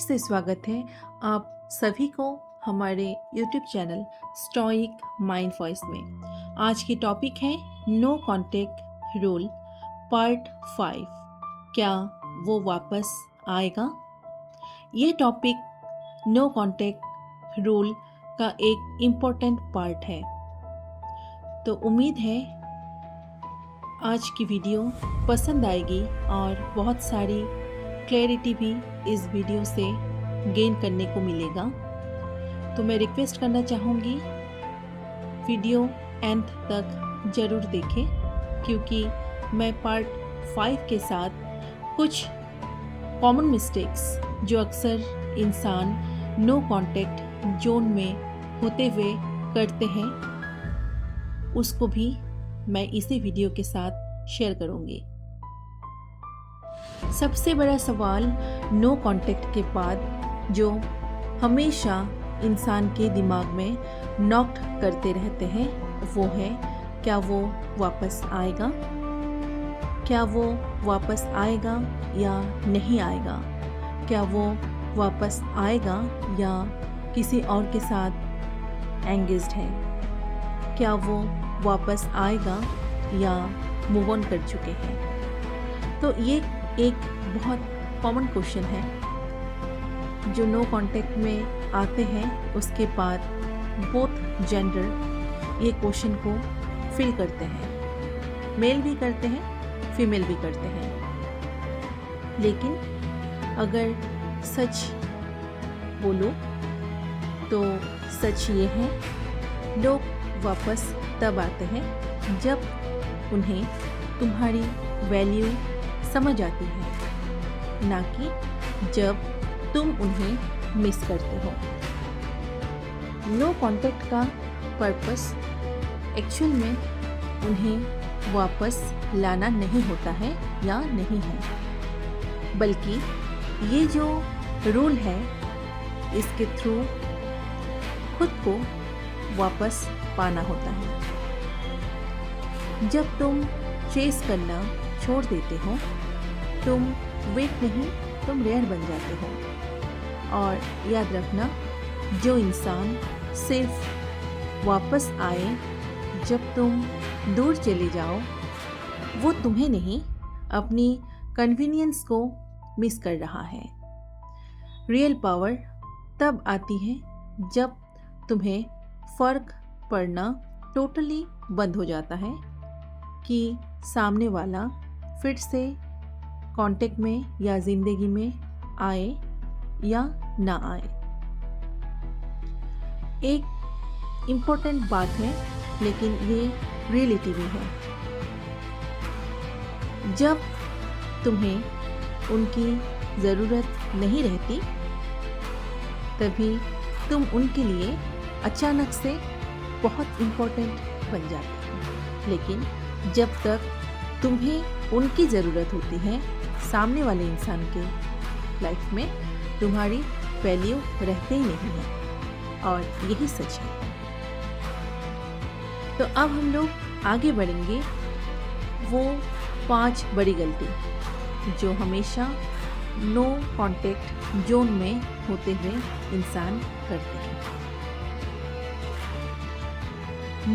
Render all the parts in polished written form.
से स्वागत है आप सभी को हमारे YouTube channel stoic mind voice में। आज की टॉपिक है नो कॉन्टेक्ट रूल पार्ट 5। क्या वो वापस आएगा? ये टॉपिक नो कॉन्टेक्ट रूल का एक इम्पोर्टेंट पार्ट है। तो उम्मीद है आज की वीडियो पसंद आएगी और बहुत सारी क्लैरिटी भी इस वीडियो से गेन करने को मिलेगा। तो मैं रिक्वेस्ट करना चाहूँगी वीडियो एंड तक ज़रूर देखें, क्योंकि मैं पार्ट 5 के साथ कुछ कॉमन मिस्टेक्स जो अक्सर इंसान नो कॉन्टेक्ट जोन में होते हुए करते हैं उसको भी मैं इसी वीडियो के साथ शेयर करूँगी। सबसे बड़ा सवाल नो कॉन्टेक्ट के बाद जो हमेशा इंसान के दिमाग में नॉक करते रहते हैं वो है, क्या वो वापस आएगा? क्या वो वापस आएगा या नहीं आएगा? क्या वो वापस आएगा या किसी और के साथ एंगेज्ड है? क्या वो वापस आएगा या मूव ऑन कर चुके हैं? तो ये एक बहुत कॉमन क्वेश्चन है जो नो कॉन्टेक्ट में आते हैं। उसके बाद बोथ जेंडर ये क्वेश्चन को फिल करते हैं, मेल भी करते हैं, फीमेल भी करते हैं। लेकिन अगर सच बोलो तो सच ये है, लोग वापस तब आते हैं जब उन्हें तुम्हारी वैल्यू समझ आती है, ना कि जब तुम उन्हें मिस करते हो। नो कॉन्टेक्ट का पर्पस एक्चुअल में उन्हें वापस लाना नहीं होता है या नहीं है, बल्कि ये जो रूल है इसके थ्रू खुद को वापस पाना होता है। जब तुम चेस करना छोड़ देते हो, तुम वीक नहीं, तुम रेयर बन जाते हो। और याद रखना, जो इंसान सिर्फ वापस आए जब तुम दूर चले जाओ, वो तुम्हें नहीं, अपनी कन्वीनियंस को मिस कर रहा है। रियल पावर तब आती है जब तुम्हें फ़र्क पड़ना टोटली बंद हो जाता है कि सामने वाला फिर से कांटेक्ट में या ज़िंदगी में आए या ना आए। एक इम्पोर्टेंट बात है, लेकिन ये रियलिटी भी है। जब तुम्हें उनकी ज़रूरत नहीं रहती, तभी तुम उनके लिए अचानक से बहुत इम्पोर्टेंट बन जाते हो। लेकिन जब तक तुम्हें उनकी ज़रूरत होती है, सामने वाले इंसान के लाइफ में तुम्हारी वैल्यू रहते ही नहीं है, और यही सच है। तो अब हम लोग आगे बढ़ेंगे वो 5 बड़ी गलती जो हमेशा नो कॉन्टेक्ट जोन में होते हुए इंसान करते हैं।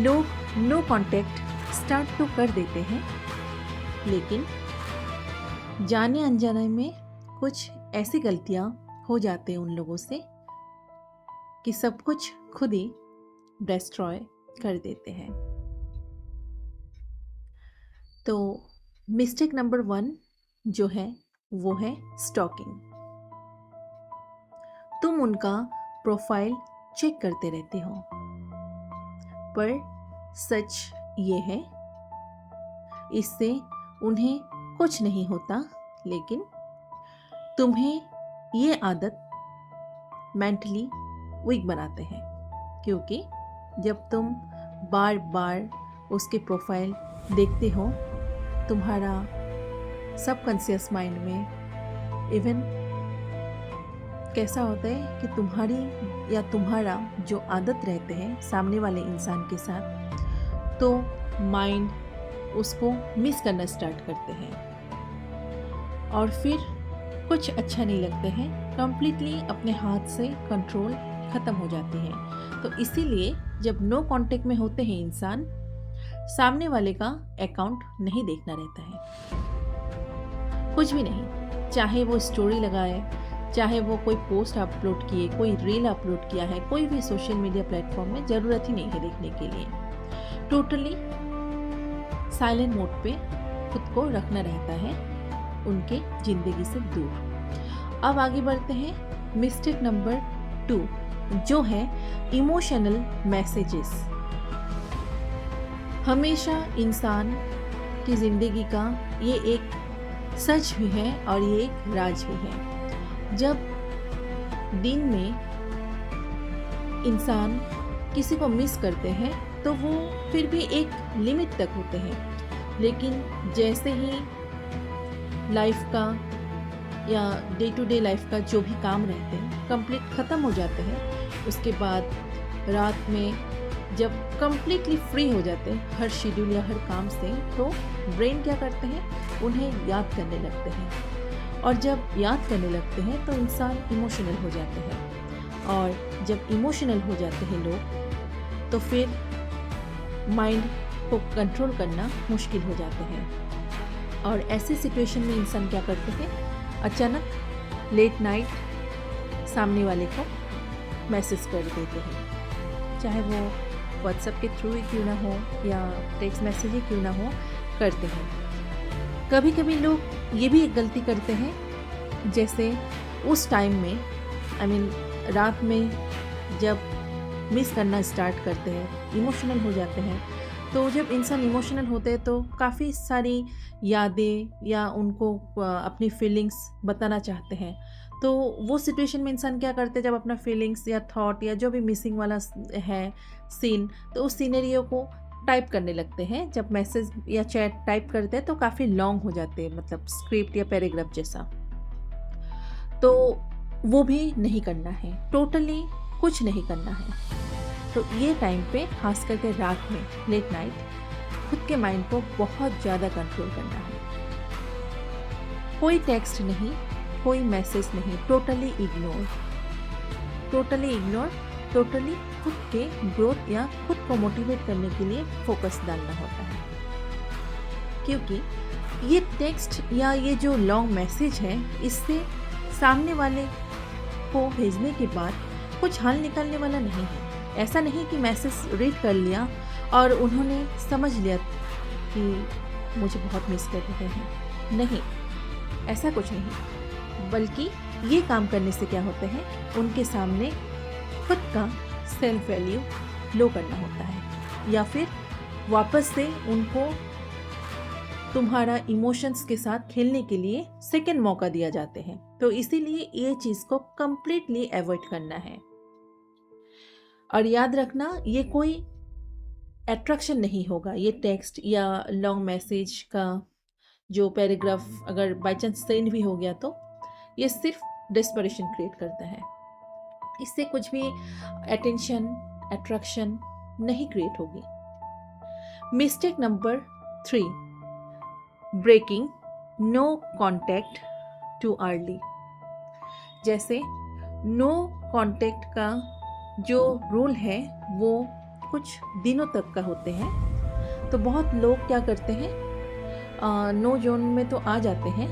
लोग नो कॉन्टेक्ट स्टार्ट तो कर देते हैं, लेकिन जाने अनजाने में कुछ ऐसी गलतियां हो जाते हैं उन लोगों से कि सब कुछ खुद ही डिस्ट्रॉय कर देते हैं। तो मिस्टेक नंबर 1 जो है वो है स्टॉकिंग। तुम उनका प्रोफाइल चेक करते रहते हो, पर सच ये है इससे उन्हें कुछ नहीं होता, लेकिन तुम्हें ये आदत मेंटली वीक बनाते हैं। क्योंकि जब तुम बार बार उसके प्रोफाइल देखते हो, तुम्हारा सबकॉन्शियस माइंड में इवन कैसा होता है कि तुम्हारी या तुम्हारा जो आदत रहते हैं सामने वाले इंसान के साथ, तो माइंड उसको मिस करना स्टार्ट करते हैं। और फिर कुछ अच्छा नहीं लगते हैं, कंप्लीटली अपने हाथ से कंट्रोल ख़त्म हो जाती है। तो इसीलिए जब नो कांटेक्ट में होते हैं इंसान, सामने वाले का अकाउंट नहीं देखना रहता है, कुछ भी नहीं। चाहे वो स्टोरी लगाए, चाहे वो कोई पोस्ट अपलोड किए, कोई रील अपलोड किया है, कोई भी सोशल मीडिया प्लेटफॉर्म में ज़रूरत ही नहीं है देखने के लिए। टोटली साइलेंट मोड पे खुद को रखना रहता है, उनके ज़िंदगी से दूर। अब आगे बढ़ते हैं मिस्टेक नंबर 2, जो है इमोशनल मैसेजेस। हमेशा इंसान की ज़िंदगी का ये एक सच भी है और ये एक राज भी है। जब दिन में इंसान किसी को मिस करते हैं तो वो फिर भी एक लिमिट तक होते हैं, लेकिन जैसे ही लाइफ का या डे टू डे लाइफ का जो भी काम रहते हैं कंप्लीट ख़त्म हो जाते हैं, उसके बाद रात में जब कंप्लीटली फ्री हो जाते हैं हर शेड्यूल या हर काम से, तो ब्रेन क्या करते हैं, उन्हें याद करने लगते हैं। और जब याद करने लगते हैं तो इंसान इमोशनल हो जाते हैं, और जब इमोशनल हो जाते हैं लोग तो फिर माइंड को कंट्रोल करना मुश्किल हो जाते हैं। और ऐसी सिचुएशन में इंसान क्या करते हैं, अचानक लेट नाइट सामने वाले को मैसेज कर देते हैं, चाहे वो व्हाट्सएप के थ्रू ही क्यों ना हो या टेक्स्ट मैसेज ही क्यों ना हो, करते हैं। कभी कभी लोग ये भी एक गलती करते हैं, जैसे उस टाइम में रात में जब मिस करना स्टार्ट करते हैं, इमोशनल हो जाते हैं, तो जब इंसान इमोशनल होते हैं तो काफ़ी सारी यादें या उनको अपनी फीलिंग्स बताना चाहते हैं। तो वो सिचुएशन में इंसान क्या करते हैं, जब अपना फीलिंग्स या थॉट या जो भी मिसिंग वाला है सीन, तो उस सीनरियो को टाइप करने लगते हैं। जब मैसेज या चैट टाइप करते हैं तो काफ़ी लॉन्ग हो जाते हैं, मतलब स्क्रिप्ट या पैराग्राफ जैसा। तो वो भी नहीं करना है, टोटली कुछ नहीं करना है। तो ये टाइम पे खास करके रात में लेट नाइट खुद के माइंड को बहुत ज़्यादा कंट्रोल करना है। कोई टेक्स्ट नहीं, कोई मैसेज नहीं, टोटली इग्नोर, टोटली खुद के ग्रोथ या खुद को मोटिवेट करने के लिए फोकस डालना होता है। क्योंकि ये टेक्स्ट या ये जो लॉन्ग मैसेज है, इससे सामने वाले को भेजने के बाद कुछ हल निकलने वाला नहीं है। ऐसा नहीं कि मैसेज रीड कर लिया और उन्होंने समझ लिया कि मुझे बहुत मिस कर रहे हैं, नहीं, ऐसा कुछ नहीं। बल्कि ये काम करने से क्या होता है, उनके सामने खुद का सेल्फ वैल्यू लो करना होता है, या फिर वापस से उनको तुम्हारा इमोशंस के साथ खेलने के लिए सेकंड मौका दिया जाते हैं। तो इसीलिए ये चीज़ को कंप्लीटली अवॉइड करना है। और याद रखना, ये कोई अट्रैक्शन नहीं होगा। ये टेक्स्ट या लॉन्ग मैसेज का जो पैराग्राफ अगर बाय चांस सेंड भी हो गया तो ये सिर्फ डेस्परेशन क्रिएट करता है। इससे कुछ भी अटेंशन, अट्रैक्शन नहीं क्रिएट होगी। Mistake number 3, breaking no contact too early. जैसे नो कॉन्टैक्ट का जो रूल है वो कुछ दिनों तक का होते हैं। तो बहुत लोग क्या करते हैं, नो जोन में तो आ जाते हैं,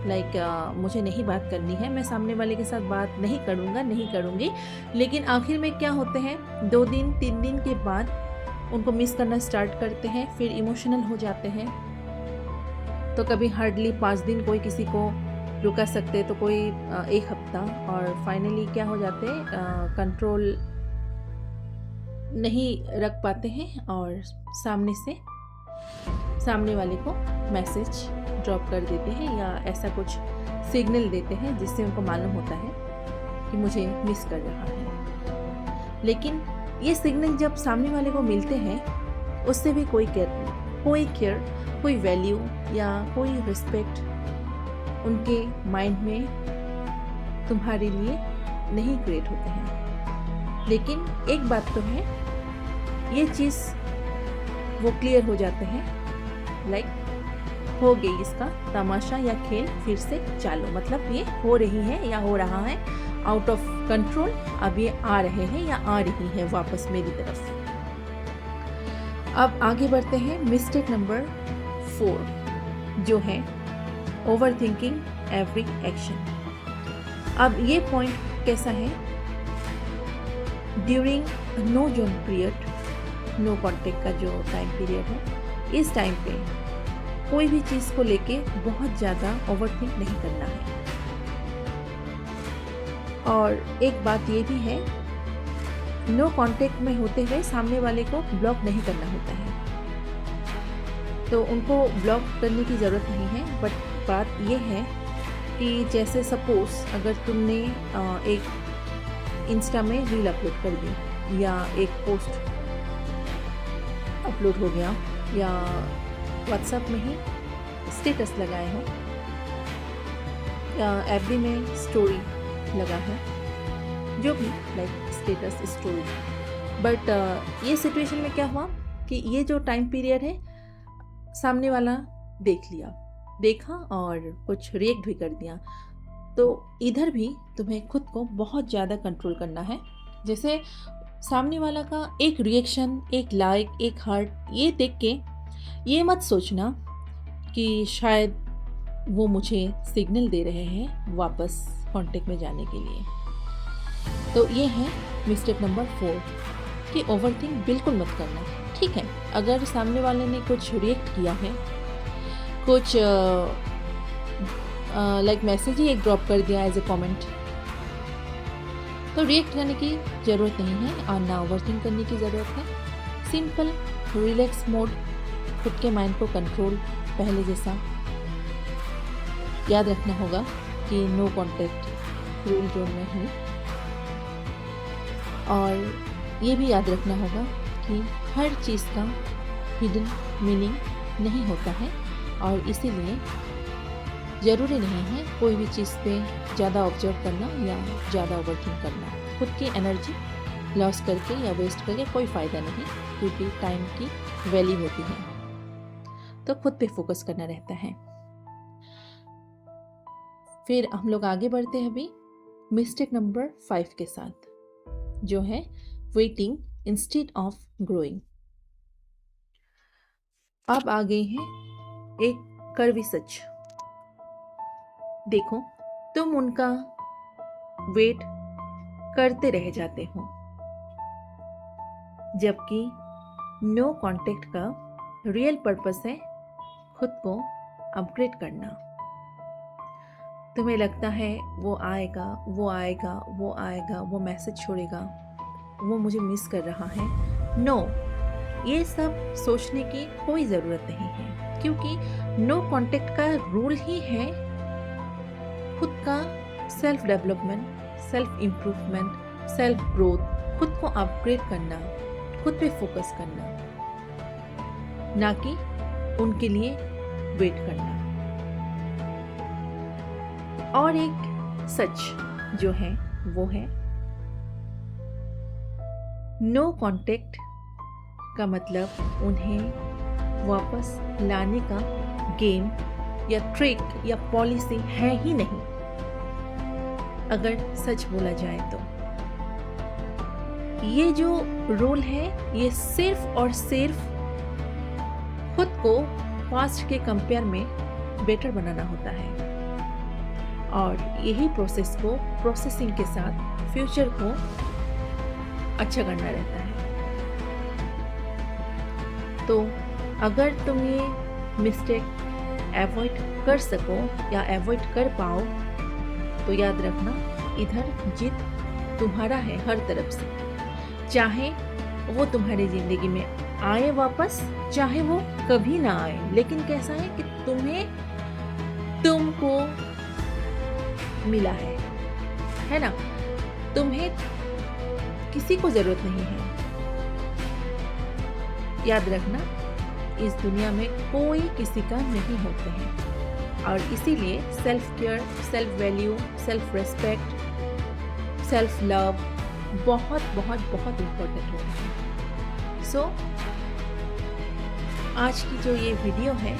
लाइक मुझे नहीं बात करनी है, मैं सामने वाले के साथ बात नहीं करूँगी, लेकिन आखिर में क्या होते हैं, 2 दिन 3 दिन के बाद उनको मिस करना स्टार्ट करते हैं, फिर इमोशनल हो जाते हैं। तो कभी हार्डली 5 दिन कोई किसी को रुका सकते, तो कोई 1 हफ्ता, और फाइनली क्या हो जाते हैं, कंट्रोल नहीं रख पाते हैं और सामने वाले को मैसेज ड्रॉप कर देते हैं या ऐसा कुछ सिग्नल देते हैं जिससे उनको मालूम होता है कि मुझे मिस कर रहा है। लेकिन ये सिग्नल जब सामने वाले को मिलते हैं, उससे भी कोई केयर, कोई वैल्यू या कोई रिस्पेक्ट उनके माइंड में तुम्हारे लिए नहीं क्रिएट होते हैं। लेकिन एक बात तो है, ये चीज़ वो क्लियर हो जाते हैं, लाइक हो गई इसका तमाशा या खेल फिर से चालू, मतलब ये हो रही है या हो रहा है आउट ऑफ कंट्रोल, अब ये आ रहे हैं या आ रही है वापस मेरी तरफ। अब आगे बढ़ते हैं मिस्टेक नंबर 4 जो है ओवर थिंकिंग एवरी एक्शन। अब ये पॉइंट कैसा है, during no zone period, no contact का जो टाइम पीरियड है, इस टाइम पे कोई भी चीज़ को लेके बहुत ज़्यादा ओवर थिंक नहीं करना है। और एक बात ये भी है, नो कांटेक्ट में होते हुए सामने वाले को ब्लॉक नहीं करना होता है, तो उनको ब्लॉक करने की ज़रूरत नहीं है। बट बात ये है कि जैसे सपोज़ अगर तुमने एक इंस्टा में रील अपलोड कर दी या एक पोस्ट अपलोड हो गया या व्हाट्सएप में ही स्टेटस लगाए हो या एफबी में स्टोरी लगा है, जो भी लाइक स्टेटस स्टोरी। बट ये सिचुएशन में क्या हुआ कि ये जो टाइम पीरियड है सामने वाला देखा और कुछ रिएक्ट भी कर दिया, तो इधर भी तुम्हें खुद को बहुत ज़्यादा कंट्रोल करना है। जैसे सामने वाला का एक रिएक्शन, एक लाइक, एक हार्ट, ये देख के ये मत सोचना कि शायद वो मुझे सिग्नल दे रहे हैं वापस कांटेक्ट में जाने के लिए। तो ये है मिस्टेक नंबर 4 कि ओवरथिंक बिल्कुल मत करना। ठीक है, अगर सामने वाले ने कुछ रिएक्ट किया है, कुछ लाइक मैसेज ही एक ड्रॉप कर दिया एज ए कमेंट, तो रिएक्ट करने की ज़रूरत नहीं है और ना ओवरथिंक करने की ज़रूरत है। सिंपल रिलैक्स मोड, खुद के माइंड को कंट्रोल पहले जैसा याद रखना होगा कि नो कांटेक्ट रूल जोन में हूँ। और ये भी याद रखना होगा कि हर चीज़ का हिडन मीनिंग नहीं होता है और इसीलिए ज़रूरी नहीं है कोई भी चीज़ पे ज़्यादा ऑब्जर्व करना या ज़्यादा ओवरथिंक करना। खुद की एनर्जी लॉस करके या वेस्ट करके कोई फ़ायदा नहीं, क्योंकि टाइम की वैल्यू होती है, तो खुद पे फोकस करना रहता है। फिर हम लोग आगे बढ़ते हैं अभी मिस्टेक नंबर 5 के साथ, जो है वेटिंग इंस्टेड ऑफ ग्रोइंग। अब आ गई है एक कड़वी सच। देखो, तुम उनका वेट करते रह जाते हो, जबकि नो कांटेक्ट का रियल पर्पस है खुद को अपग्रेड करना। तुम्हें लगता है वो आएगा, वो आएगा, वो आएगा, वो मैसेज छोड़ेगा, वो मुझे मिस कर रहा है। नो, ये सब सोचने की कोई ज़रूरत नहीं है, क्योंकि नो कांटेक्ट का रूल ही है खुद का self development, self improvement, self growth, खुद को अपग्रेड करना, खुद पे फोकस करना, ना कि उनके लिए वेट करना। और एक सच जो है वो है नो कांटेक्ट का मतलब उन्हें वापस लाने का गेम या ट्रिक या पॉलिसी है ही नहीं, अगर सच बोला जाए तो। ये जो रोल है ये सिर्फ और सिर्फ खुद को पास्ट के कंपेयर में बेटर बनाना होता है, और यही प्रोसेस को प्रोसेसिंग के साथ फ्यूचर को अच्छा करना रहता है। तो अगर तुम ये मिस्टेक अवॉइड कर सको या अवॉइड कर पाओ, तो याद रखना इधर जीत तुम्हारा है हर तरफ से। चाहे वो तुम्हारी ज़िंदगी में आए वापस, चाहे वो कभी ना आए, लेकिन कैसा है कि तुमको मिला है ना। तुम्हें किसी को ज़रूरत नहीं है। याद रखना, इस दुनिया में कोई किसी का नहीं होते हैं, और इसीलिए self care, self value, self respect, self love बहुत बहुत बहुत इम्पोर्टेंट होता है। सो आज की जो ये वीडियो है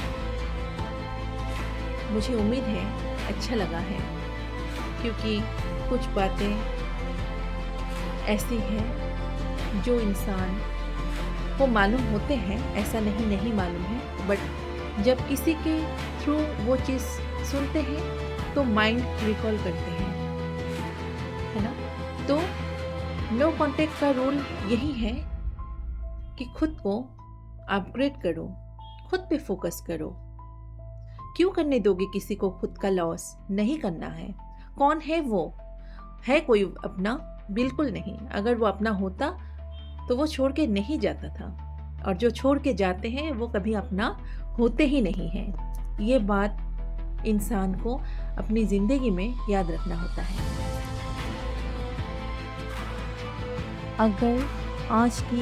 मुझे उम्मीद है अच्छा लगा है, क्योंकि कुछ बातें ऐसी हैं जो इंसान को मालूम होते हैं, ऐसा नहीं मालूम है, बट जब किसी के थ्रू वो चीज़ सुनते हैं तो माइंड रिकॉल करते हैं, है ना। तो नो कॉन्टेक्ट का रूल यही है कि खुद को अपग्रेड करो, खुद पे फोकस करो। क्यों करने दोगे किसी को खुद का लॉस? नहीं करना है। कौन है वो? है कोई अपना? बिल्कुल नहीं। अगर वो अपना होता तो वो छोड़ के नहीं जाता था, और जो छोड़ के जाते हैं वो कभी अपना होते ही नहीं हैं। ये बात इंसान को अपनी ज़िंदगी में याद रखना होता है। अगर आज की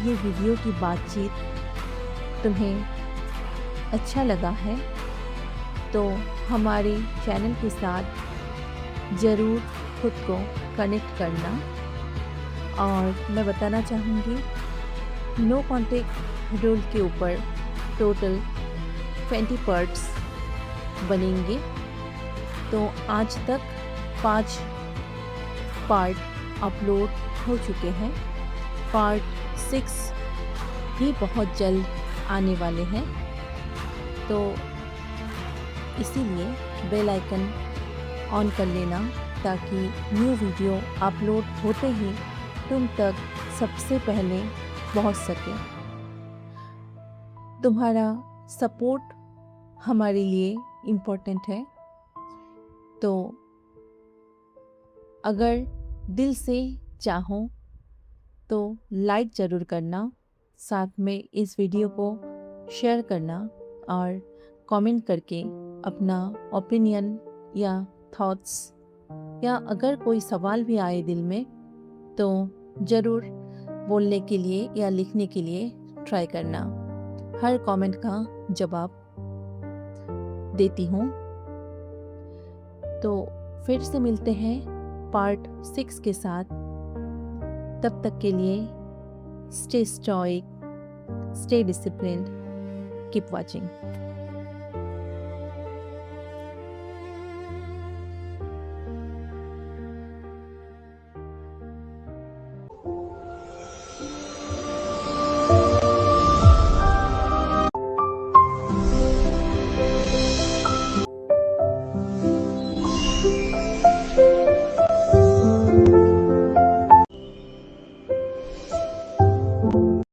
ये वीडियो की बातचीत तुम्हें अच्छा लगा है तो हमारे चैनल के साथ ज़रूर खुद को कनेक्ट करना। और मैं बताना चाहूँगी, नो कॉन्टेक्ट रूल के ऊपर टोटल 20 पार्ट्स बनेंगे। तो आज तक 5 पार्ट अपलोड हो चुके हैं। पार्ट 6 भी बहुत जल्द आने वाले हैं। तो इसीलिए बेल आइकन ऑन कर लेना, ताकि न्यू वीडियो अपलोड होते ही तुम तक सबसे पहले पहुंच सके। तुम्हारा सपोर्ट हमारे लिए इम्पोर्टेंट है। तो अगर दिल से चाहो तो लाइक ज़रूर करना, साथ में इस वीडियो को शेयर करना, और कमेंट करके अपना ओपिनियन या थॉट्स, या अगर कोई सवाल भी आए दिल में तो ज़रूर बोलने के लिए या लिखने के लिए ट्राई करना। हर कमेंट का जवाब देती हूँ। तो फिर से मिलते हैं पार्ट 6 के साथ। तब तक के लिए stay stoic, stay disciplined, keep watching.